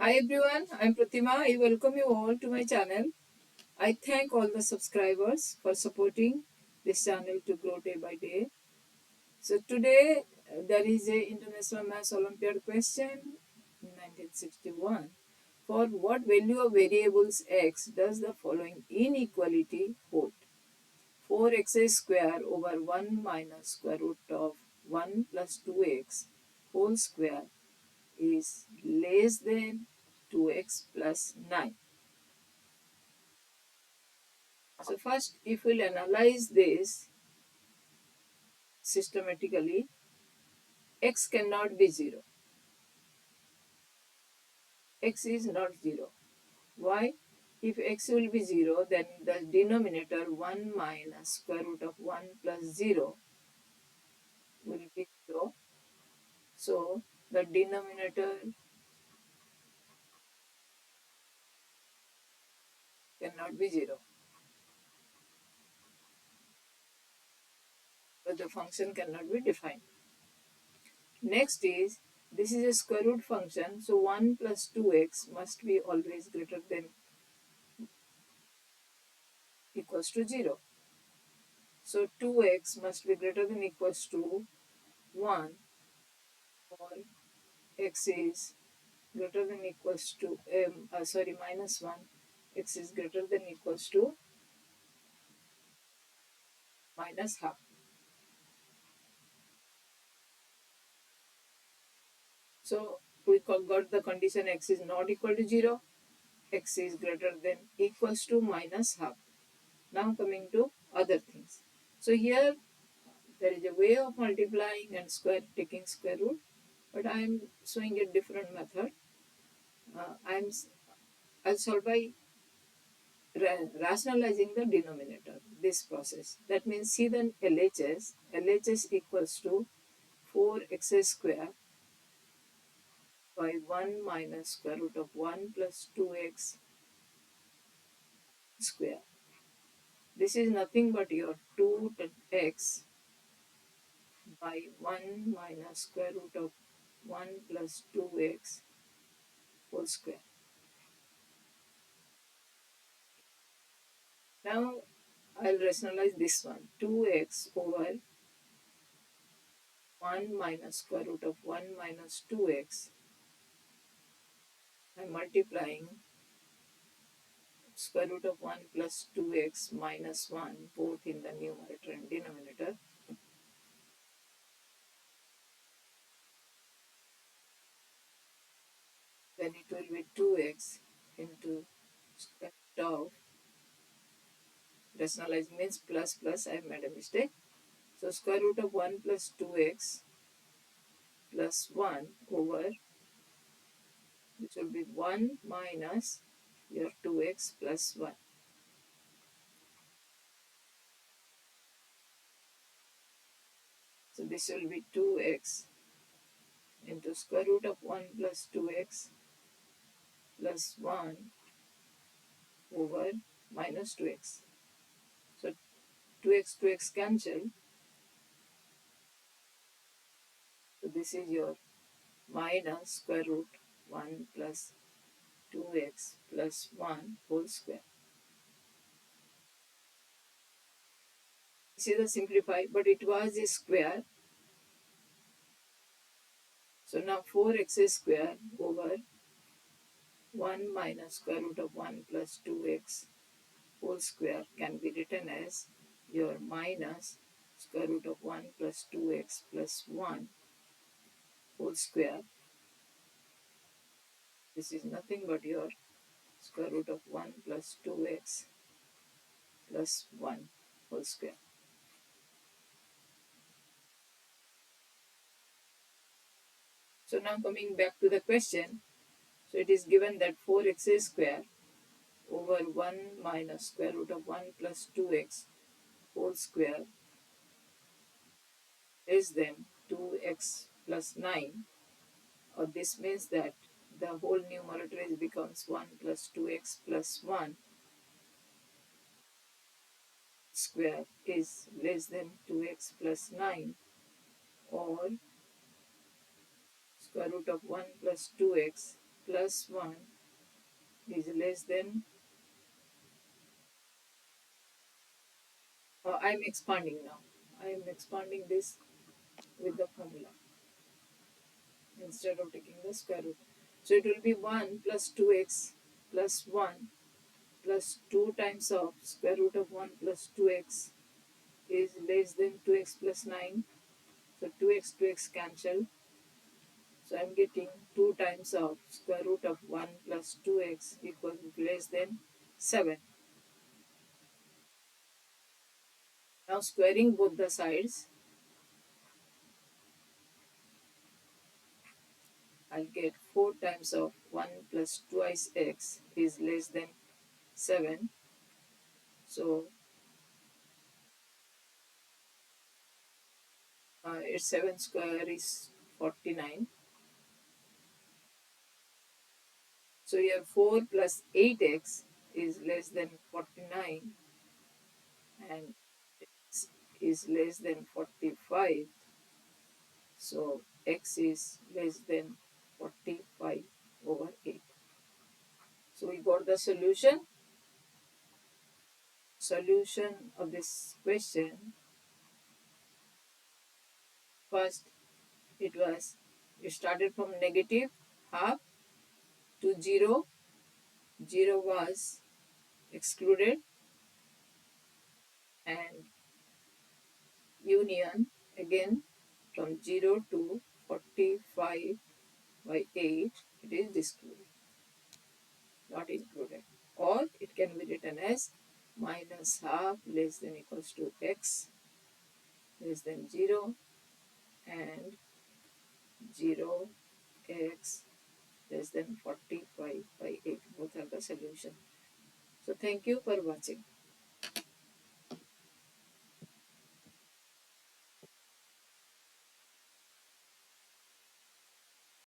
Hi everyone, I'm Pratima. I welcome you all to my channel. I thank all the subscribers for supporting this channel to grow day by day. So today there is a International Math Olympiad question in 1961. For what value of variables x does the following inequality hold? 4x square over 1 minus square root of 1 plus 2x whole square is less than 2x plus 9. So first, if we'll analyze this systematically, x cannot be 0. X is not 0. Why? If x will be 0, then the denominator 1 minus square root of 1 plus 0 will be 0. So the denominator cannot be 0. But the function cannot be defined. Next is, this is a square root function, so 1 plus 2x must be always greater than equals to 0. So 2x must be greater than equals to 1, or x is greater than equals to, minus 1, x is greater than equals to minus half. So we got the condition x is not equal to 0, x is greater than equals to minus half. Now coming to other things. So here there is a way of multiplying and taking square root, but I am showing a different method. I'll solve by rationalizing the denominator, this process. That means see the LHS equals to 4x square by 1 minus square root of 1 plus 2x square. This is nothing but your 2x by 1 minus square root of 1 plus 2x whole square. Now I'll rationalize this one. 2x over 1 minus square root of 1 minus 2x. I'm multiplying square root of 1 plus 2x minus 1 both in the numerator and denominator. Then it will be 2x into square root of, rationalize means plus plus, I made a mistake. So square root of 1 plus 2x plus 1 over, which will be 1 minus your 2x plus 1. So this will be 2x into square root of 1 plus 2x plus 1 over minus 2x. So 2x cancel. So this is your minus square root 1 plus 2x plus 1 whole square. This is the simplify, but it was a square. So now 4x square over 1 minus square root of 1 plus 2x whole square can be written as your minus square root of 1 plus 2x plus 1 whole square. This is nothing but your square root of 1 plus 2x plus 1 whole square. So now coming back to the question, so it is given that 4x square over 1 minus square root of 1 plus 2x whole square is then 2x plus 9, or this means that the whole numerator becomes 1 plus 2x plus 1 square is less than 2x plus 9, or square root of 1 plus 2x plus 1 is less than, I am expanding now. I am expanding this with the formula instead of taking the square root. So it will be 1 plus 2x plus 1 plus 2 times of square root of 1 plus 2x is less than 2x plus 9. So 2x cancel. So I am getting 2 times of square root of 1 plus 2x equals less than 7. Now squaring both the sides, I'll get 4 times of 1 plus twice x is less than 7. So its 7 square is 49. So here 4 plus 8x is less than 49 and x is less than 45. So x is less than 45 over 8. So we got the solution. Solution of this question. First, it started from negative half to 0. 0 was excluded and union again from 0 to 45 by 8, it is excluded, not included. Or it can be written as minus half less than equals to x less than 0 and 0 x less than 45 by 8. Both are the solution. So thank you for watching.